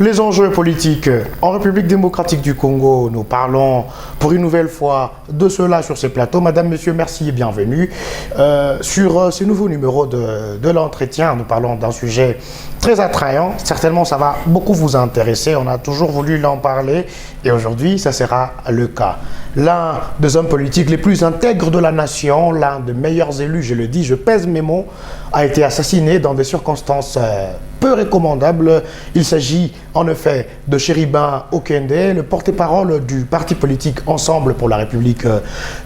Les enjeux politiques en République démocratique du Congo, nous parlons pour une nouvelle fois de cela sur ces plateaux. Madame, Monsieur, merci et bienvenue. Sur ce nouveau numéro de l'entretien, nous parlons d'un sujet très attrayant. Certainement, ça va beaucoup vous intéresser. On a toujours voulu en parler et aujourd'hui, ça sera le cas. L'un des hommes politiques les plus intègres de la nation, l'un des meilleurs élus, je le dis, je pèse mes mots, a été assassiné dans des circonstances peu recommandables. Il s'agit en effet de Chéribin Okende, le porte-parole du parti politique Ensemble pour la République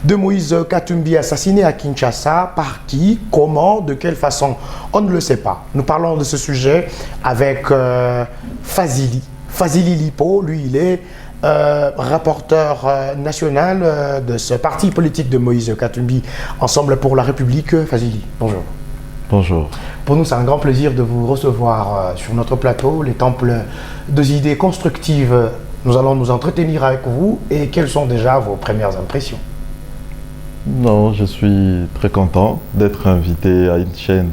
de Moïse Katumbi, assassiné à Kinshasa. Par qui, comment, de quelle façon, on ne le sait pas. Nous parlons de ce sujet avec Fazili Lipo. Lui, il est rapporteur national de ce parti politique de Moïse Katumbi, Ensemble pour la République. Fazili, bonjour. Bonjour. Pour nous, c'est un grand plaisir de vous recevoir sur notre plateau, les temples des idées constructives. Nous allons nous entretenir avec vous. Et quelles sont déjà vos premières impressions? Non, je suis très content d'être invité à une chaîne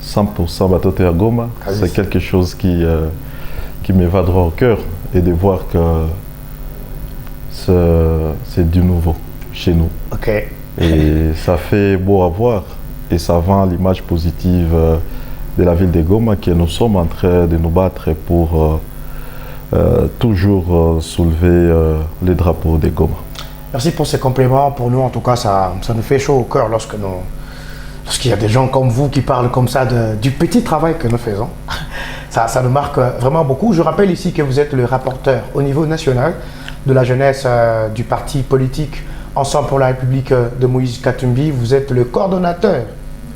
100% Batote à Goma. C'est quelque chose qui me va droit au cœur, et de voir que c'est du nouveau chez nous. Ok. Et ça fait beau à voir. Et ça vend l'image positive de la ville de Goma, que nous sommes en train de nous battre pour toujours soulever les drapeaux de Goma. Merci pour ces compliments. Pour nous, en tout cas, ça nous fait chaud au cœur lorsqu'il y a des gens comme vous qui parlent comme ça du petit travail que nous faisons. Ça nous marque vraiment beaucoup. Je rappelle ici que vous êtes le rapporteur au niveau national de la jeunesse du parti politique Ensemble pour la République de Moïse Katumbi. Vous êtes le coordonnateur,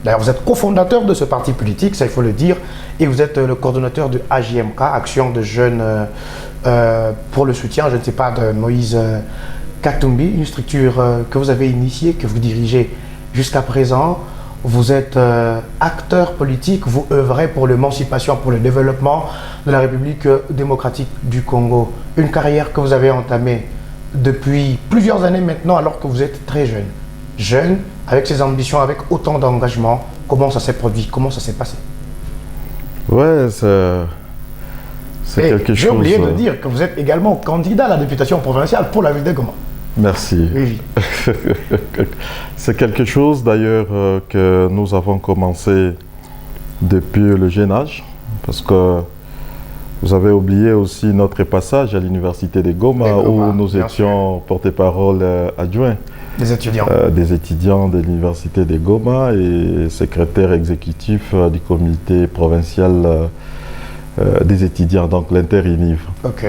d'ailleurs vous êtes cofondateur de ce parti politique, ça il faut le dire, et vous êtes le coordonnateur de AJMK, Action de Jeunes pour le soutien, je ne sais pas, de Moïse Katumbi, une structure que vous avez initiée, que vous dirigez jusqu'à présent. Vous êtes acteur politique, vous œuvrez pour l'émancipation, pour le développement de la République démocratique du Congo. Une carrière que vous avez entamée depuis plusieurs années maintenant, alors que vous êtes très jeune. Jeune, avec ses ambitions, avec autant d'engagement. Comment ça s'est produit? Comment ça s'est passé? Ouais, c'est quelque chose... J'ai oublié de dire que vous êtes également candidat à la députation provinciale pour la ville de Goma. Merci. Oui. C'est quelque chose d'ailleurs que nous avons commencé depuis le jeune âge, parce que vous avez oublié aussi notre passage à l'université de Goma, où nous étions porte-parole adjoint des étudiants de l'université de Goma et secrétaire exécutif du comité provincial des étudiants, donc l'inter-univ. Ok.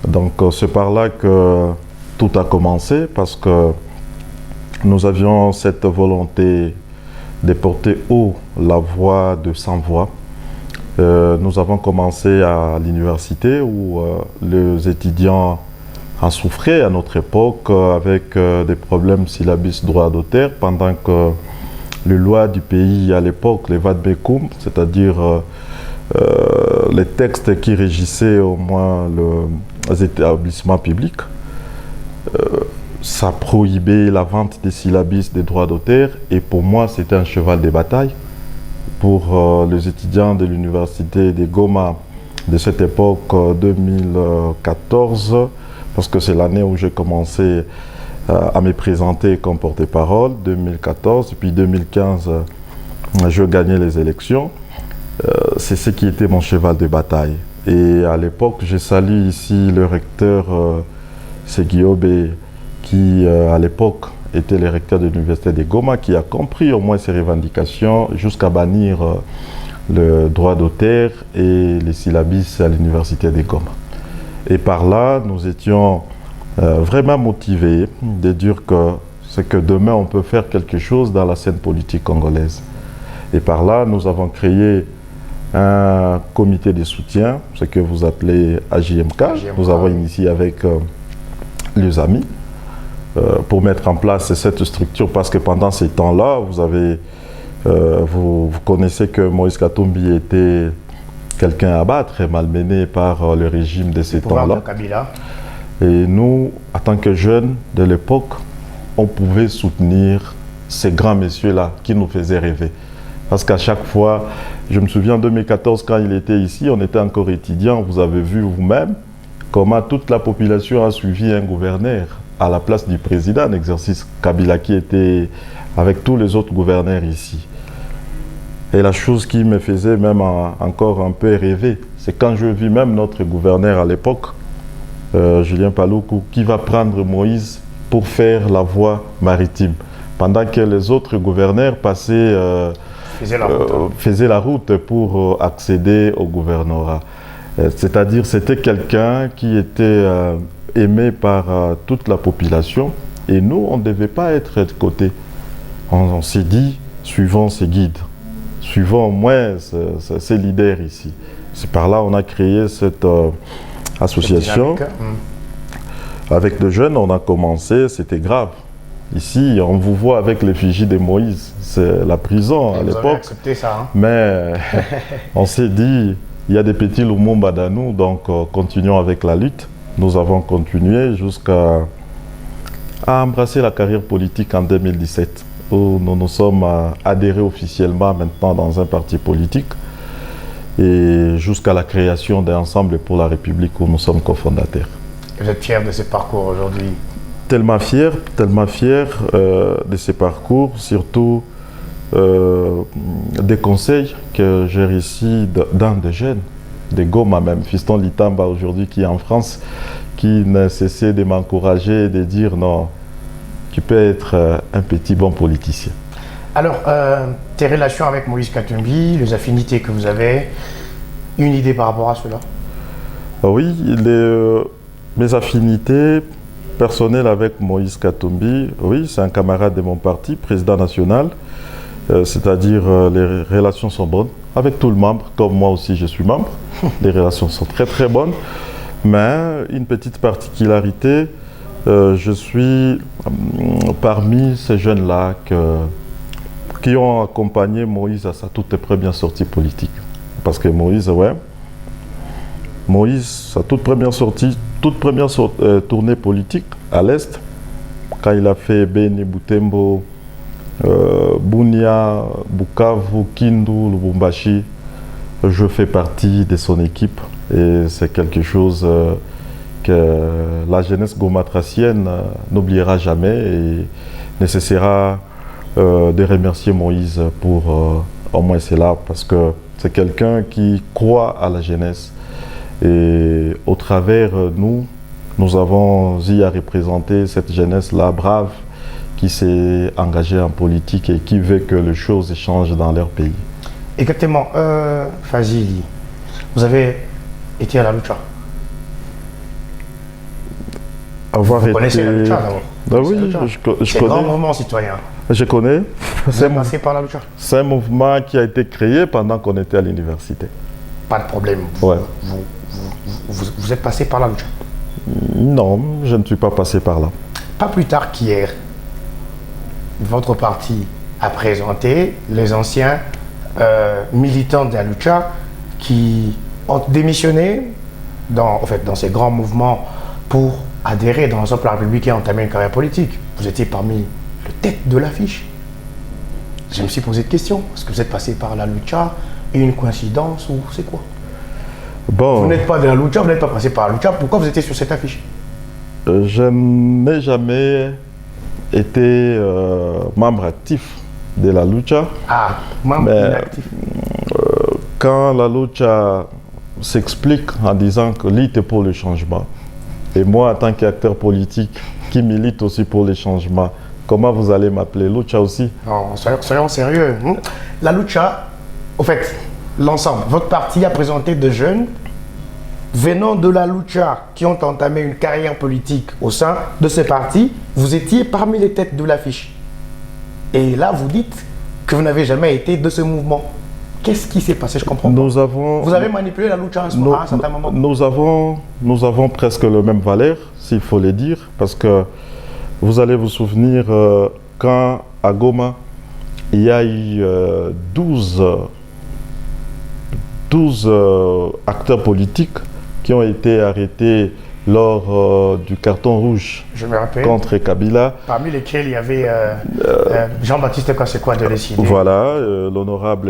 Donc c'est par là que tout a commencé, parce que nous avions cette volonté de porter haut la voix de sans-voix. Nous avons commencé à l'université où les étudiants en souffraient à notre époque avec des problèmes syllabus droit d'auteur, pendant que les lois du pays à l'époque, les Vadbekoum, c'est-à-dire les textes qui régissaient au moins les établissements publics, ça prohibait la vente des syllabus des droits d'auteur, et pour moi c'était un cheval de bataille pour les étudiants de l'université de Goma de cette époque 2014, parce que c'est l'année où j'ai commencé à me présenter comme porte-parole, 2014, et puis 2015, je gagnais les élections. C'est ce qui était mon cheval de bataille. Et à l'époque, je salue ici le recteur Segiobe, qui à l'époque était le recteur de l'université de Goma, qui a compris au moins ses revendications jusqu'à bannir le droit d'auteur et les syllabus à l'université de Goma. Et par là, nous étions vraiment motivés de dire que c'est que demain on peut faire quelque chose dans la scène politique congolaise. Et par là, nous avons créé un comité de soutien, ce que vous appelez AJMK. Nous avons initié avec les amis pour mettre en place cette structure, parce que pendant ces temps-là, vous connaissez que Moïse Katumbi était quelqu'un à battre et malmené par le régime de ces temps-là. Et nous, en tant que jeunes de l'époque, on pouvait soutenir ces grands messieurs-là qui nous faisaient rêver. Parce qu'à chaque fois, Je me souviens en 2014, quand il était ici, on était encore étudiant. Vous avez vu vous-même comment toute la population a suivi un gouverneur à la place du président en exercice, Kabila, qui était avec tous les autres gouverneurs ici. Et la chose qui me faisait même encore un peu rêver, c'est quand je vis même notre gouverneur à l'époque, Julien Paluku, qui va prendre Moïse pour faire la voie maritime, pendant que les autres gouverneurs passaient, faisaient la route pour accéder au gouvernorat. C'est-à-dire c'était quelqu'un qui était aimé par toute la population, et nous, on ne devait pas être de côté. On s'est dit, suivons ses guides, suivons au moins ces leaders ici. C'est par là qu'on a créé cette association. Avec les jeunes, on a commencé, c'était grave. Ici, on vous voit avec l'effigie de Moïse, c'est la prison à l'époque. Accepté ça, hein? Mais on s'est dit, il y a des petits Lumumba dans nous, donc continuons avec la lutte. Nous avons continué jusqu'à embrasser la carrière politique en 2017, où nous nous sommes adhérés officiellement maintenant dans un parti politique, et jusqu'à la création d'un Ensemble pour la République où nous sommes cofondateurs. Vous êtes fier de ce parcours aujourd'hui? Tellement fier de ce parcours, surtout des conseils que j'ai réussi dans des jeunes, de Goma même, Fiston Litamba aujourd'hui qui est en France, qui n'a cessé de m'encourager et de dire non, tu peux être un petit bon politicien. Alors, tes relations avec Moïse Katumbi, les affinités que vous avez, une idée par rapport à cela? Oui, mes affinités personnelles avec Moïse Katumbi, oui, c'est un camarade de mon parti, président national, c'est-à-dire les relations sont bonnes avec tout le membre, comme moi aussi je suis membre, les relations sont très très bonnes, mais une petite particularité, je suis parmi ces jeunes-là qui ont accompagné Moïse à sa toute première sortie politique. Parce que Moïse, sa toute première tournée politique à l'Est, quand il a fait Beni, Butembo, Bunia, Bukavu, Kindu, Lubumbashi, je fais partie de son équipe et c'est quelque chose que la jeunesse gomatracienne n'oubliera jamais et ne cessera de remercier Moïse pour au moins cela, parce que c'est quelqu'un qui croit à la jeunesse et au travers nous avons eu à représenter cette jeunesse-là brave qui s'est engagée en politique et qui veut que les choses changent dans leur pays. Exactement. Fazili, vous avez été à la lucha. Vous connaissez la lucha d'abord? Oui, je connais. C'est un grand mouvement citoyen. Je connais. Vous êtes passé par la lucha? C'est un mouvement qui a été créé pendant qu'on était à l'université. Pas de problème. Vous êtes passé par la lucha? Non, je ne suis pas passé par là. Pas plus tard qu'hier, votre parti a présenté les anciens militants de la lucha qui ont démissionné dans ces grands mouvements pour adhérer dans l'ensemble de la République et entamer une carrière politique. Vous étiez parmi les têtes de l'affiche. Je me suis posé de questions. Est-ce que vous êtes passé par la lucha et une coïncidence ou c'est quoi? Bon, vous n'êtes pas de la lucha, vous n'êtes pas passé par la lucha. Pourquoi vous étiez sur cette affiche? Je n'ai jamais été membre actif de la lucha. Ah, membre inactif. Quand la lucha s'explique en disant que lutte pour le changement, et moi en tant qu'acteur politique qui milite aussi pour le changement, comment vous allez m'appeler lucha aussi? Non, soyons sérieux. La lucha, au fait, l'ensemble, votre parti a présenté des jeunes venant de la lucha qui ont entamé une carrière politique au sein de ce parti. Vous étiez parmi les têtes de l'affiche. Et là, vous dites que vous n'avez jamais été de ce mouvement. Qu'est-ce qui s'est passé? Je comprends pas. Vous avez manipulé la lucha à un certain moment? Nous avons presque le même valeur, s'il faut le dire, parce que vous allez vous souvenir quand à Goma, il y a eu 12 acteurs politiques qui ont été arrêtés lors du carton rouge Je me rappelle. contre Kabila. Parmi lesquels il y avait Jean-Baptiste Kassekwa de l'ECD. Voilà, l'honorable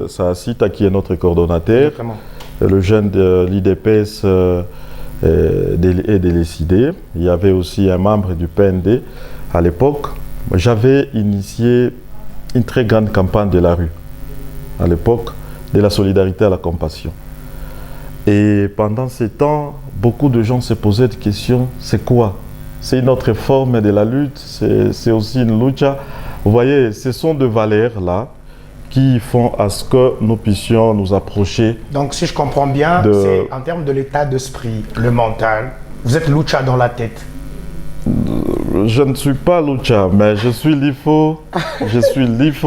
Saasita qui est notre coordonnateur, Exactement. le jeune de l'IDPS et de l'ECD. Il y avait aussi un membre du PND à l'époque. J'avais initié une très grande campagne de la rue à l'époque, de la solidarité à la compassion. Et pendant ces temps, beaucoup de gens se posaient des questions, c'est quoi? C'est une autre forme de la lutte, c'est aussi une lucha. Vous voyez, ce sont des valeurs-là qui font à ce que nous puissions nous approcher. Donc si je comprends bien, c'est en termes de l'état d'esprit, le mental, vous êtes lucha dans la tête. Je ne suis pas lucha, mais je suis l'IFO,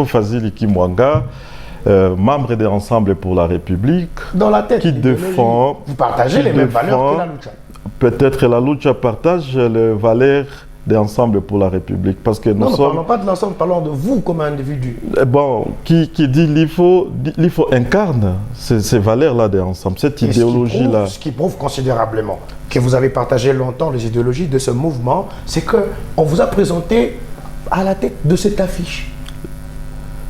Fazili Kimwanga, membre de l'Ensemble pour la République. Dans la tête. Qui défend... Vous partagez les mêmes valeurs que la lucha. Peut-être la lucha partage les valeurs de l'Ensemble pour la République. Parce que nous sommes... Ne parlons pas de l'ensemble, parlons de vous comme individu. Bon, qui dit l'IFO incarne ces valeurs-là de l'ensemble, cette idéologie-là. Ce qui prouve considérablement que vous avez partagé longtemps les idéologies de ce mouvement, c'est qu'on vous a présenté à la tête de cette affiche.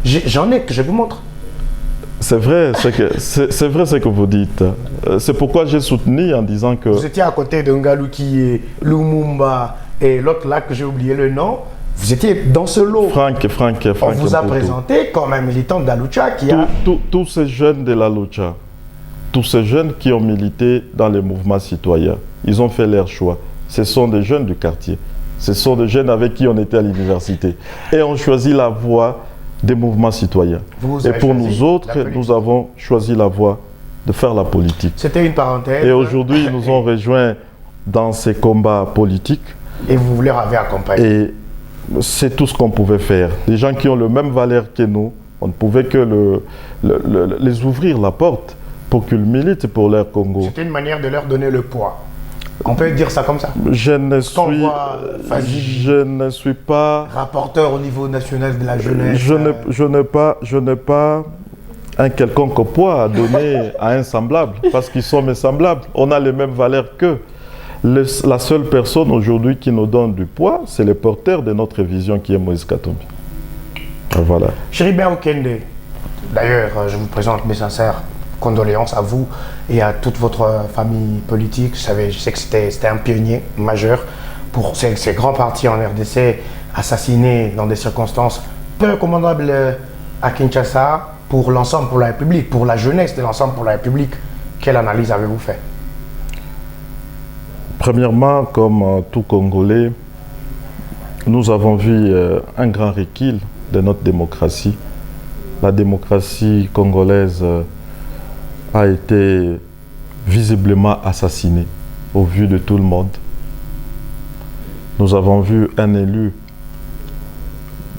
J'en ai que je vous montre. C'est vrai, c'est vrai ce que vous dites. C'est pourquoi j'ai soutenu en disant que... Vous étiez à côté de Ngaluki, Lumumba et l'autre là que j'ai oublié le nom. Vous étiez dans ce lot. Franck On vous a présenté comme un militant de la lucha qui a... Tous ces jeunes de la lucha, tous ces jeunes qui ont milité dans les mouvements citoyens, ils ont fait leur choix. Ce sont des jeunes du quartier. Ce sont des jeunes avec qui on était à l'université. Et on choisit la voie des mouvements citoyens. Et pour nous autres, nous avons choisi la voie de faire la politique. C'était une parenthèse. Et aujourd'hui, ils nous ont rejoints dans ces combats politiques. Et vous leur avez accompagné. Et c'est tout ce qu'on pouvait faire. Des gens qui ont le même valeur que nous, on ne pouvait que les ouvrir la porte pour qu'ils militent pour leur Congo. C'était une manière de leur donner le poids. On peut dire ça comme ça. Je ne suis pas rapporteur au niveau national de la jeunesse. Je n'ai pas un quelconque poids à donner à un semblable, parce qu'ils sont mes semblables. On a les mêmes valeurs qu'eux. La seule personne aujourd'hui qui nous donne du poids, c'est le porteur de notre vision qui est Moïse Katumbi. Voilà. Chéribert Okende, d'ailleurs, je vous présente mes sincères condoléances à vous et à toute votre famille politique. Je sais que c'était un pionnier majeur pour ces grands partis en RDC assassinés dans des circonstances peu recommandables à Kinshasa pour l'ensemble pour la République, pour la jeunesse de l'ensemble pour la République. Quelle analyse avez-vous fait? Premièrement, comme tout Congolais, nous avons vu un grand recul de notre démocratie. La démocratie congolaise a été visiblement assassinée au vu de tout le monde. Nous avons vu un élu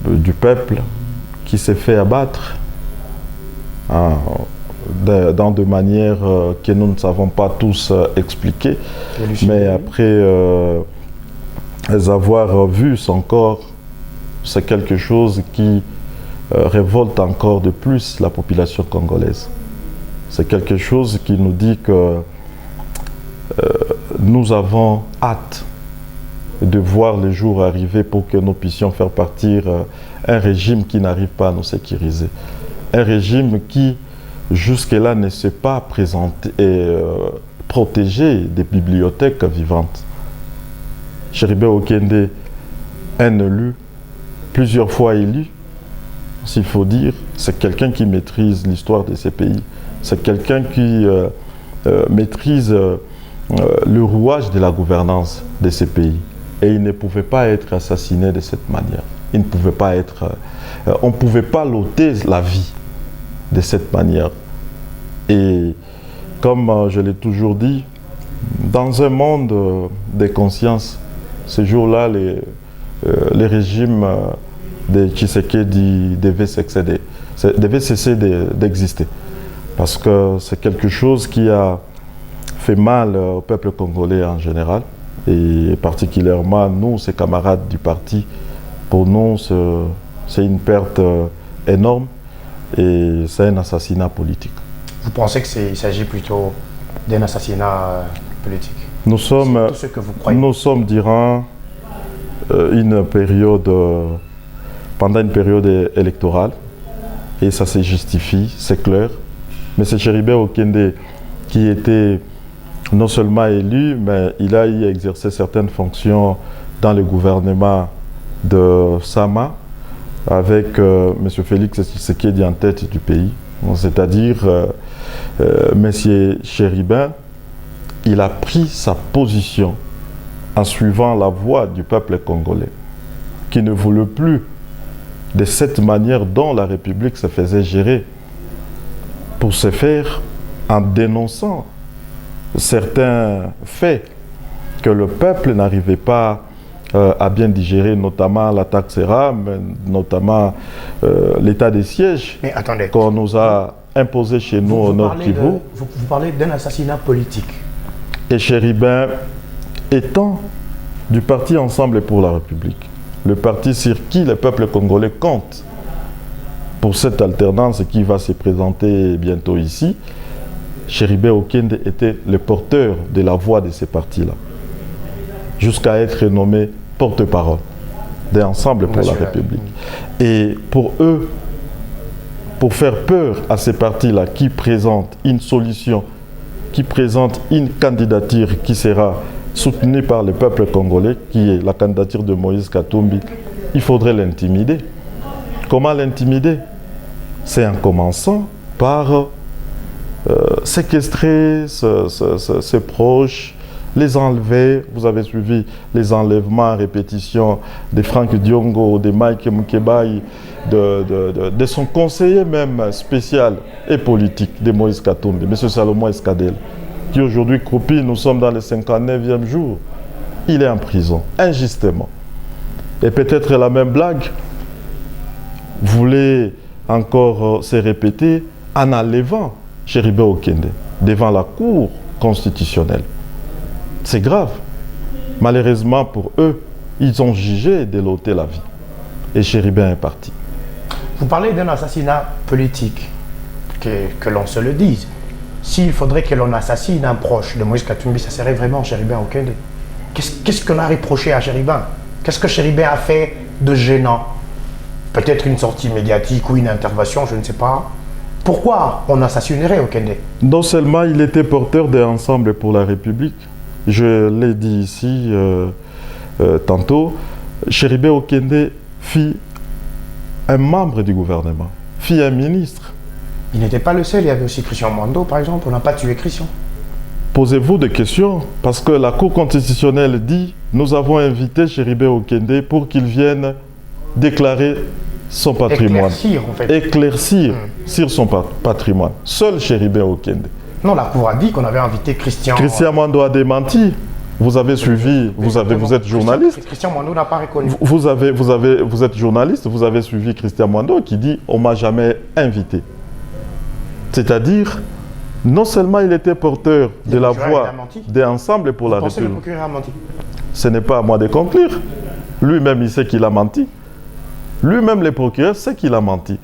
du peuple qui s'est fait abattre dans de manières que nous ne savons pas tous expliquer. Mais après avoir vu son corps, c'est quelque chose qui révolte encore de plus la population congolaise. C'est quelque chose qui nous dit que nous avons hâte de voir les jours arriver pour que nous puissions faire partir un régime qui n'arrive pas à nous sécuriser. Un régime qui, jusque-là, ne s'est pas présenté et protégé des bibliothèques vivantes. Chéribert Okende, un élu, plusieurs fois élu, s'il faut dire, c'est quelqu'un qui maîtrise l'histoire de ces pays. C'est quelqu'un qui maîtrise le rouage de la gouvernance de ces pays. Et il ne pouvait pas être assassiné de cette manière. Il ne pouvait pas être... on ne pouvait pas l'ôter la vie de cette manière. Et comme je l'ai toujours dit, dans un monde des consciences, ce jour-là, les régimes de Tshisekedi devaient cesser d'exister. Parce que c'est quelque chose qui a fait mal au peuple congolais en général, et particulièrement nous, ses camarades du parti. Pour nous, c'est une perte énorme et c'est un assassinat politique. Vous pensez qu'il s'agit plutôt d'un assassinat politique? Nous sommes, tout ce que vous croyez. nous sommes durant une période, pendant une période électorale, et ça se justifie, c'est clair. Mais c'est Chéribert Okende qui était non seulement élu, mais il a y exercé certaines fonctions dans le gouvernement de Sama, avec M. Félix Tshisekedi en tête du pays. C'est-à-dire, M. Chéribert, il a pris sa position en suivant la voie du peuple congolais, qui ne voulait plus de cette manière dont la République se faisait gérer, pour se faire en dénonçant certains faits que le peuple n'arrivait pas à bien digérer, notamment la taxe RAM, notamment l'état des sièges qu'on nous a imposé chez nous au Nord Kivu. Vous parlez d'un assassinat politique. Et Chéribert étant du parti Ensemble pour la République, le parti sur qui le peuple congolais compte pour cette alternance qui va se présenter bientôt ici, Chéribert Okende était le porteur de la voix de ces partis-là, jusqu'à être nommé porte-parole d'Ensemble pour la République. Et pour eux, pour faire peur à ces partis-là qui présentent une solution, qui présentent une candidature qui sera soutenue par le peuple congolais, qui est la candidature de Moïse Katumbi, il faudrait l'intimider. Comment l'intimider? C'est en commençant par séquestrer ses proches, les enlever. Vous avez suivi les enlèvements à répétition de Franck Diongo, de Mike Mkebai, de son conseiller même spécial et politique de Moïse Katumbi, M. Salomon Escadel, qui aujourd'hui croupit, nous sommes dans le 59e jour. Il est en prison, injustement. Et peut-être la même blague voulait encore se répéter en enlevant Chéribert Okende devant la Cour constitutionnelle. C'est grave. Malheureusement pour eux, ils ont jugé de l'ôter la vie. Et Chéribert est parti. Vous parlez d'un assassinat politique, que l'on se le dise. S'il faudrait que l'on assassine un proche de Moïse Katumbi, ça serait vraiment Chéribert Okende. Qu'est-ce qu'on a reproché à Chéribert? Qu'est-ce que Chéribert a fait de gênant? Peut-être une sortie médiatique ou une intervention, je ne sais pas. Pourquoi on assassinerait Okende? Non seulement il était porteur d'Ensemble pour la République, je l'ai dit ici tantôt, Chéribert Okende fut un membre du gouvernement, fut un ministre. Il n'était pas le seul, il y avait aussi Christian Mwando par exemple, on n'a pas tué Christian. Posez-vous des questions, parce que la Cour constitutionnelle dit « Nous avons invité Chéribert Okende pour qu'il vienne déclarer son patrimoine. » Éclaircir en fait. Éclaircir sur son patrimoine. Seul Chéribert Okende. Non, la Cour a dit qu'on avait invité Christian... Christian Mwando a démenti. Vous avez suivi, vous êtes journaliste. Christian Mwando n'a pas reconnu. Vous êtes journaliste, vous avez suivi Christian Mwando qui dit « On ne m'a jamais invité ». C'est-à-dire, non seulement il était porteur de la voix d'Ensemble pour la République. Le procureur a menti. Ce n'est pas à moi de conclure. Lui-même, il sait qu'il a menti. Lui-même, le procureur, sait qu'il a menti.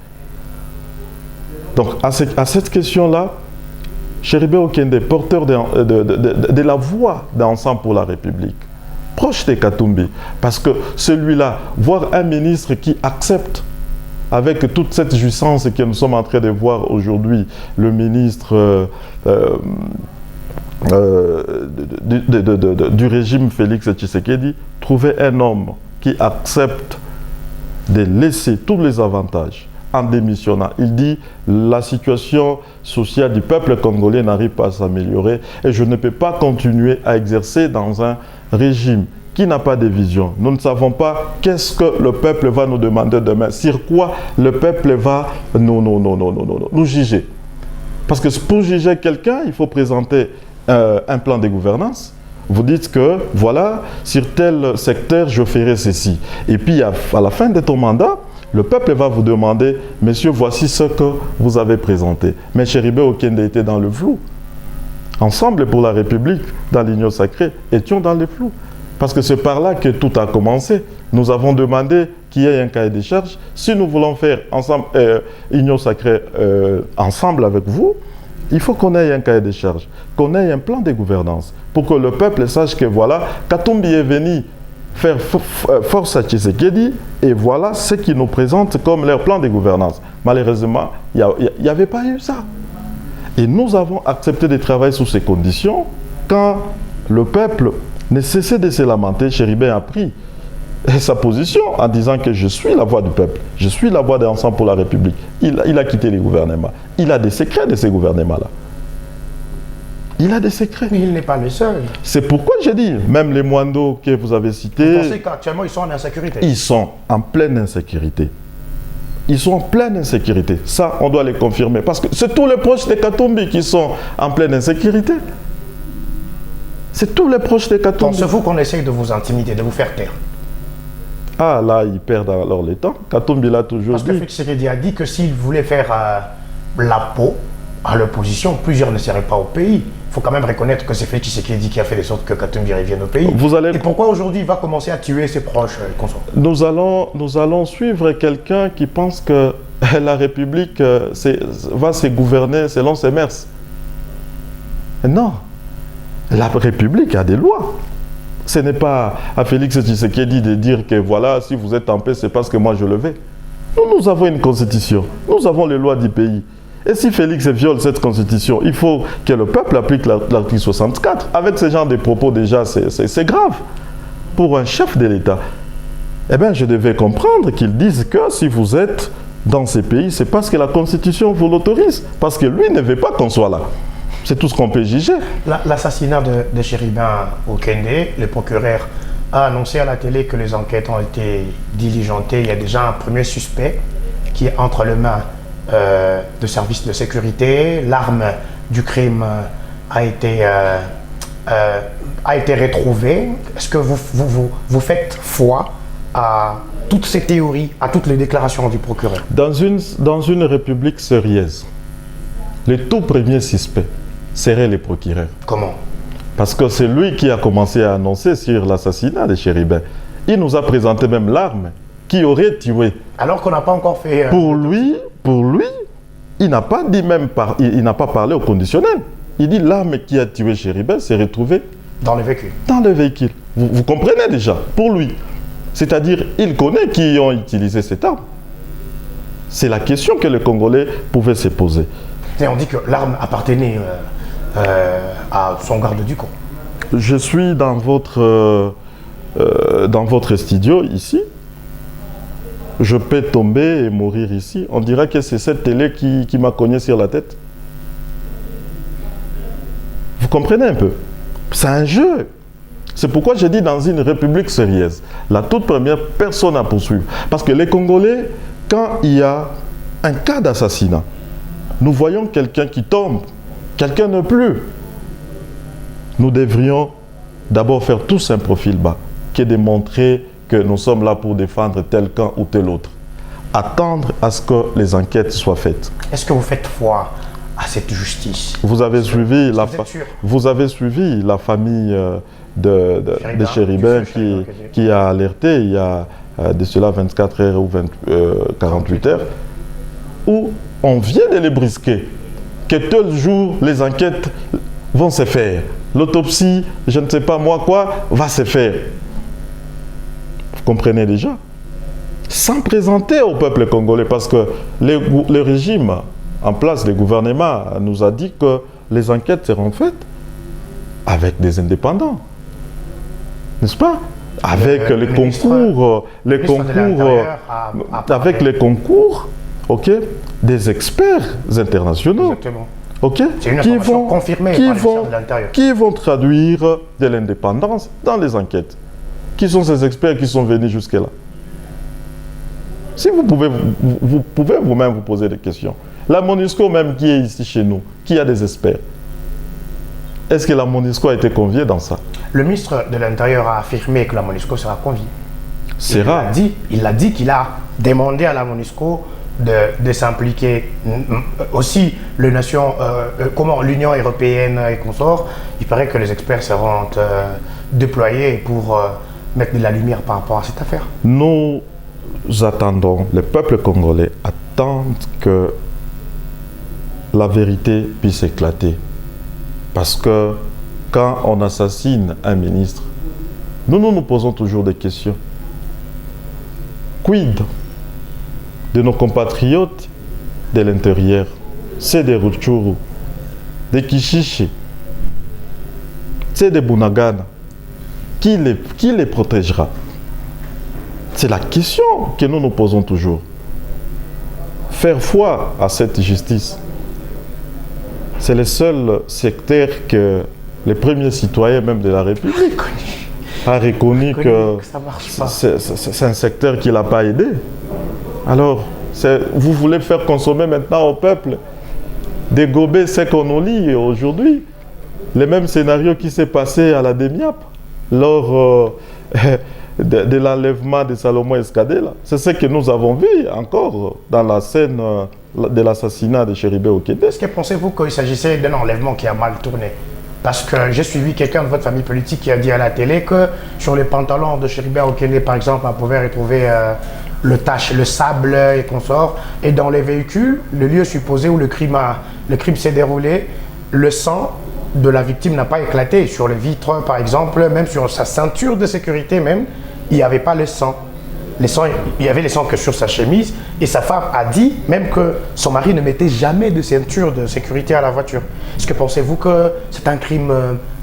Donc, à cette question-là, Chéribert Okende, porteur de la voix d'Ensemble pour la République, proche de Katumbi, parce que celui-là, voir un ministre qui accepte, avec toute cette jouissance que nous sommes en train de voir aujourd'hui, le ministre du régime Félix Tshisekedi, trouver un homme qui accepte de laisser tous les avantages en démissionnant. Il dit la situation sociale du peuple congolais n'arrive pas à s'améliorer et je ne peux pas continuer à exercer dans un régime qui n'a pas de vision. Nous ne savons pas qu'est-ce que le peuple va nous demander demain, sur quoi le peuple va nous juger. Parce que pour juger quelqu'un, il faut présenter un plan de gouvernance. Vous dites que, voilà, sur tel secteur, je ferai ceci. Et puis, à la fin de ton mandat, le peuple va vous demander, messieurs, voici ce que vous avez présenté. Mais Chéribert Okende était dans le flou. Ensemble pour la République, dans l'Union sacrée, étions dans le flou. Parce que c'est par là que tout a commencé. Nous avons demandé qu'il y ait un cahier des charges. Si nous voulons faire ensemble, Union sacrée ensemble avec vous, Il faut qu'on ait un cahier de charges, qu'on ait un plan de gouvernance, pour que le peuple sache que voilà, Katumbi est venu faire force à Tshisekedi, et voilà ce qu'ils nous présentent comme leur plan de gouvernance. Malheureusement, il n'y avait pas eu ça. Et nous avons accepté de travailler sous ces conditions quand le peuple ne cessait de se lamenter. Chéribin a pris sa position en disant que je suis la voix du peuple, je suis la voix d'Ensemble pour la République. Il a quitté les gouvernements. Il a des secrets de ces gouvernements-là. Il a des secrets. Mais il n'est pas le seul. C'est pourquoi j'ai dit, même les Mwando que vous avez cités... Vous pensez qu'actuellement ils sont en insécurité? Ils sont en pleine insécurité. Ils sont en pleine insécurité. Ça, on doit les confirmer. Parce que c'est tous les proches de Katumbi qui sont en pleine insécurité. C'est tous les proches de Katumbi. Pensez-vous qu'on essaye de vous intimider, de vous faire taire? Ah, là, ils perdent alors le temps. Katumbi l'a toujours dit. Parce que Félix Tshisekedi a dit que s'il voulait faire la peau à l'opposition, plusieurs ne seraient pas au pays. Il faut quand même reconnaître que c'est Félix Tshisekedi qui a fait de sorte que Katumbi revienne au pays. Et pourquoi aujourd'hui il va commencer à tuer ses proches consorts? Nous allons suivre quelqu'un qui pense que la République va se gouverner selon ses mœurs. Non. La République a des lois. Ce n'est pas à Félix Tshisekedi de dire que voilà, si vous êtes en paix, c'est parce que moi je le vais. Nous avons une constitution. Nous avons les lois du pays. Et si Félix viole cette constitution, il faut que le peuple applique l'article 64. Avec ce genre de propos, déjà, c'est grave pour un chef de l'État. Eh bien, je devais comprendre qu'ils disent que si vous êtes dans ces pays, c'est parce que la constitution vous l'autorise. Parce que lui ne veut pas qu'on soit là. C'est tout ce qu'on peut juger. L'assassinat de Chéribin au Kende, le procureur a annoncé à la télé que les enquêtes ont été diligentées. Il y a déjà un premier suspect qui est entre les mains de services de sécurité. L'arme du crime a été retrouvée. Est-ce que vous faites foi à toutes ces théories, à toutes les déclarations du procureur? Dans une république sérieuse, le tout premier suspect serait le procureur. Comment? Parce que c'est lui qui a commencé à annoncer sur l'assassinat de Chéribin. Il nous a présenté même l'arme qui aurait tué. Alors qu'on n'a pas encore fait... Pour lui, il n'a pas dit même il n'a pas parlé au conditionnel. Il dit l'arme qui a tué Chéribin s'est retrouvée dans le véhicule. Dans le véhicule. Vous comprenez déjà, pour lui. C'est-à-dire, il connaît qui ont utilisé cette arme. C'est la question que les Congolais pouvaient se poser. Et on dit que l'arme appartenait à son garde du corps. Je suis dans votre studio ici. Je peux tomber et mourir ici. On dirait que c'est cette télé qui m'a cogné sur la tête. Vous comprenez un peu? C'est un jeu. C'est pourquoi j'ai dit dans une république sérieuse, la toute première personne à poursuivre. Parce que les Congolais, quand il y a un cas d'assassinat, nous voyons quelqu'un qui tombe, quelqu'un ne plus. Nous devrions d'abord faire tous un profil bas, qui est de montrer que nous sommes là pour défendre tel camp ou tel autre. Attendre à ce que les enquêtes soient faites. Est-ce que vous faites foi à cette justice? Vous avez suivi la famille de Chéribin qui a alerté il y a de cela 24 heures ou 48 heures, où on vient de les brisquer, que tel jour les enquêtes vont se faire. L'autopsie, je ne sais pas moi quoi, va se faire. Vous comprenez déjà? Sans présenter au peuple congolais, parce que le régime en place, le gouvernement nous a dit que les enquêtes seront faites avec des indépendants. N'est-ce pas? Avec les concours, avec les concours, ok, des experts internationaux. Exactement. Ok, c'est une information confirmée par le ministère de l'Intérieur. Qui vont traduire de l'indépendance dans les enquêtes. Qui sont ces experts qui sont venus jusque-là? Si vous pouvez vous-même vous poser des questions. La MONUSCO même qui est ici chez nous, qui a des experts. Est-ce que la MONUSCO a été conviée dans ça? Le ministre de l'Intérieur a affirmé que la MONUSCO sera conviée. Il a dit qu'il a demandé à la MONUSCO de s'impliquer. Aussi, comment l'Union européenne et consorts, il paraît que les experts seront déployés pour mettre de la lumière par rapport à cette affaire. Nous attendons, le peuple congolais attend que la vérité puisse éclater. Parce que quand on assassine un ministre, nous posons toujours des questions. Quid de nos compatriotes de l'intérieur? C'est des Rutshuru, des Kishishi, c'est des Bunagana. Qui les protégera? C'est la question que nous nous posons toujours. Faire foi à cette justice, c'est le seul secteur que les premiers citoyens même de la République a reconnu que c'est un secteur qui ne l'a pas aidé. Alors, vous voulez faire consommer maintenant au peuple des gobés ce qu'on nous lit aujourd'hui. Le même scénario qui s'est passé à la DEMIAP lors de l'enlèvement de Salomon Escadé. C'est ce que nous avons vu encore dans la scène de l'assassinat de Chéribé Okende. Est-ce que pensez-vous qu'il s'agissait d'un enlèvement qui a mal tourné? Parce que j'ai suivi quelqu'un de votre famille politique qui a dit à la télé que sur les pantalons de Chéribé Okende, par exemple, on pouvait retrouver le sable et consorts. Et dans les véhicules, le lieu supposé où le crime s'est déroulé, le sang de la victime n'a pas éclaté. Sur les vitres, par exemple, même sur sa ceinture de sécurité même, il n'y avait pas le sang. Il y avait le sang que sur sa chemise. Et sa femme a dit même que son mari ne mettait jamais de ceinture de sécurité à la voiture. Est-ce que pensez-vous que c'est un crime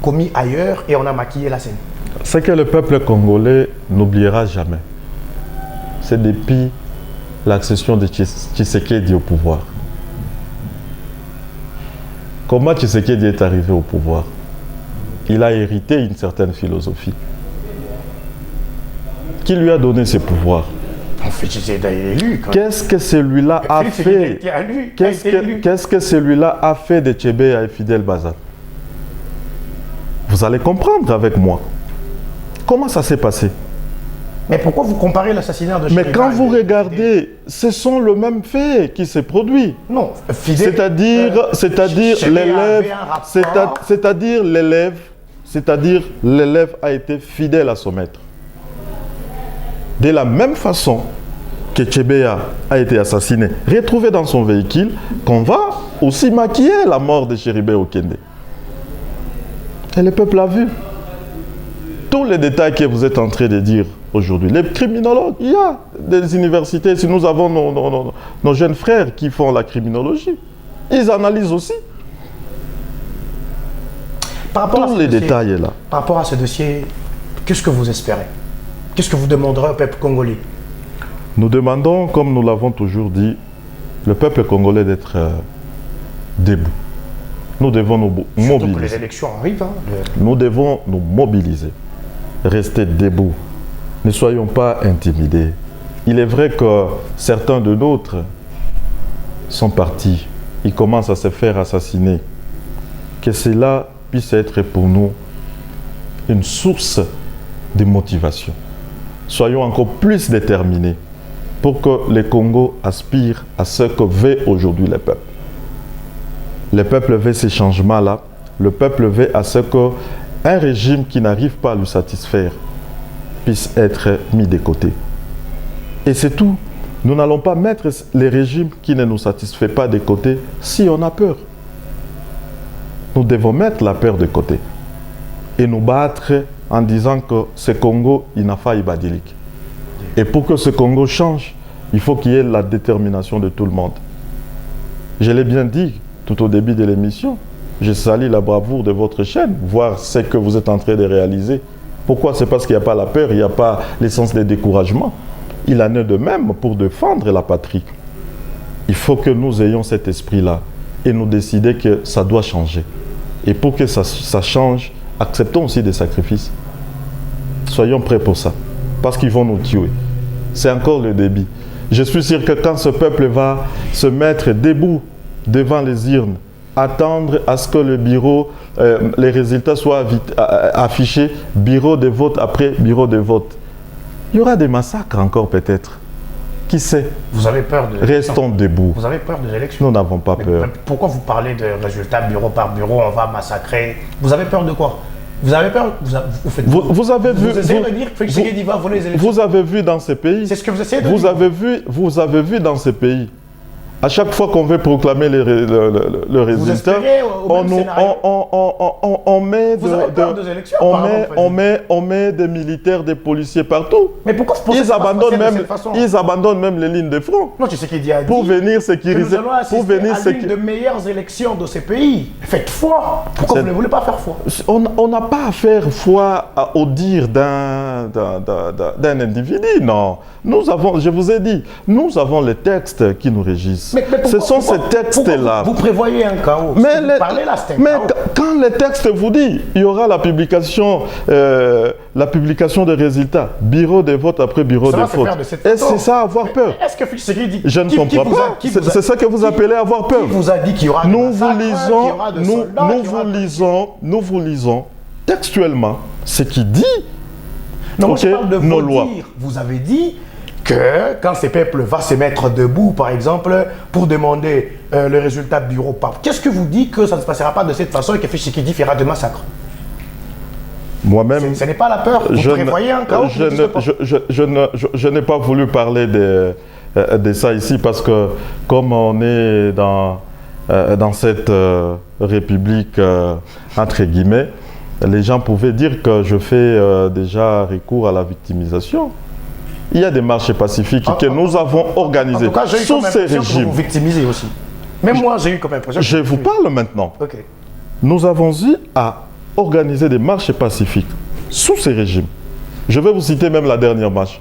commis ailleurs et on a maquillé la scène? Ce que le peuple congolais n'oubliera jamais, c'est depuis l'accession de Tshisekedi au pouvoir. Comment Tshisekedi est arrivé au pouvoir? Il a hérité une certaine philosophie. Qui lui a donné ses pouvoirs? Qu'est-ce que celui-là a fait? Qu'est-ce que celui-là a fait de Tchébéa et Fidel Bazat? Vous allez comprendre avec moi. Comment ça s'est passé? Mais pourquoi vous comparez l'assassinat de Chéribé? Mais quand vous regardez, ce sont le même fait qui s'est produit. Non, l'élève a été fidèle à son maître. De la même façon que Tchébéa a été assassiné, retrouvé dans son véhicule, qu'on va aussi maquiller la mort de Chéribé Okende. Et le peuple a vu. Tous les détails que vous êtes en train de dire aujourd'hui. Les criminologues, il y a des universités, si nous avons nos jeunes frères qui font la criminologie, ils analysent aussi. Tous les détails là. Par rapport à ce dossier, qu'est-ce que vous espérez? Qu'est-ce que vous demanderez au peuple congolais? Nous demandons, comme nous l'avons toujours dit, le peuple congolais d'être debout. Nous devons nous mobiliser. Surtout que les élections arrivent. Nous devons nous mobiliser. Rester debout. Ne soyons pas intimidés. Il est vrai que certains de nôtres sont partis. Ils commencent à se faire assassiner. Que cela puisse être pour nous une source de motivation. Soyons encore plus déterminés pour que le Congo aspire à ce que veut aujourd'hui le peuple. Le peuple veut ces changements-là. Le peuple veut à ce qu'un régime qui n'arrive pas à lui satisfaire puisse être mis de côté. Et c'est tout. Nous n'allons pas mettre les régimes qui ne nous satisfont pas de côté si on a peur. Nous devons mettre la peur de côté et nous battre en disant que ce Congo, il n'a pas ibadilik. Et pour que ce Congo change, il faut qu'il y ait la détermination de tout le monde. Je l'ai bien dit tout au début de l'émission, je salue la bravoure de votre chaîne, voir ce que vous êtes en train de réaliser. Pourquoi? C'est parce qu'il n'y a pas la peur, il n'y a pas l'essence de découragement. Il en est de même pour défendre la patrie. Il faut que nous ayons cet esprit-là et nous décider que ça doit changer. Et pour que ça change, acceptons aussi des sacrifices. Soyons prêts pour ça. Parce qu'ils vont nous tuer. C'est encore le début. Je suis sûr que quand ce peuple va se mettre debout devant les urnes, attendre à ce que le bureau, les résultats soient affichés, bureau de vote après bureau de vote, il y aura des massacres encore peut-être. Qui sait? Vous avez peur de Restons debout. Vous avez peur des élections? Nous n'avons pas peur. Pourquoi vous parlez de résultats bureau par bureau, on va massacrer? Vous avez peur de quoi? Vous avez peur? Vous avez vu? Vous essayez de dire que Tshisekedi va voler les élections? Vous avez vu dans ces pays? C'est ce que vous essayez de dire? Vous avez vu dans ces pays À chaque fois qu'on veut proclamer le résultat, on met on met des militaires, des policiers partout. Mais pourquoi ils abandonnent même les lignes de front. Non, tu sais qu'il dit pour venir sécuriser. Pour venir à l'une des meilleures élections de ces pays. Faites foi. Pourquoi vous ne voulez pas faire foi? On n'a pas à faire foi au dire d'un individu, non. Nous avons, je vous ai dit, nous avons les textes qui nous régissent. Ce sont ces textes-là. Vous prévoyez un chaos. Mais quand les textes vous disent, il y aura la publication des résultats, bureau de vote après bureau de vote. Et c'est ça, avoir peur. Est-ce que Félix dit? Je ne comprends pas. C'est ça que vous appelez avoir peur. Qui vous a dit qu'il y aura nous vous lisons textuellement ce qui dit. Non, je parle de vos lois. Vous avez dit que quand ces peuples vont se mettre debout, par exemple, pour demander le résultat du bureau pape, qu'est-ce que vous dites que ça ne se passera pas de cette façon et que Tshisekedi fera de massacre? Moi-même, ce n'est pas la peur. Vous prévoyez un chaos. Je n'ai pas voulu parler de ça ici parce que comme on est dans cette république, entre guillemets, les gens pouvaient dire que je fais déjà recours à la victimisation. Il y a des marches pacifiques que nous avons organisées sous ces régimes. Vous victimisez aussi. Même moi, j'ai eu comme impression. Je vous parle maintenant. Okay. Nous avons eu à organiser des marches pacifiques sous ces régimes. Je vais vous citer même la dernière marche.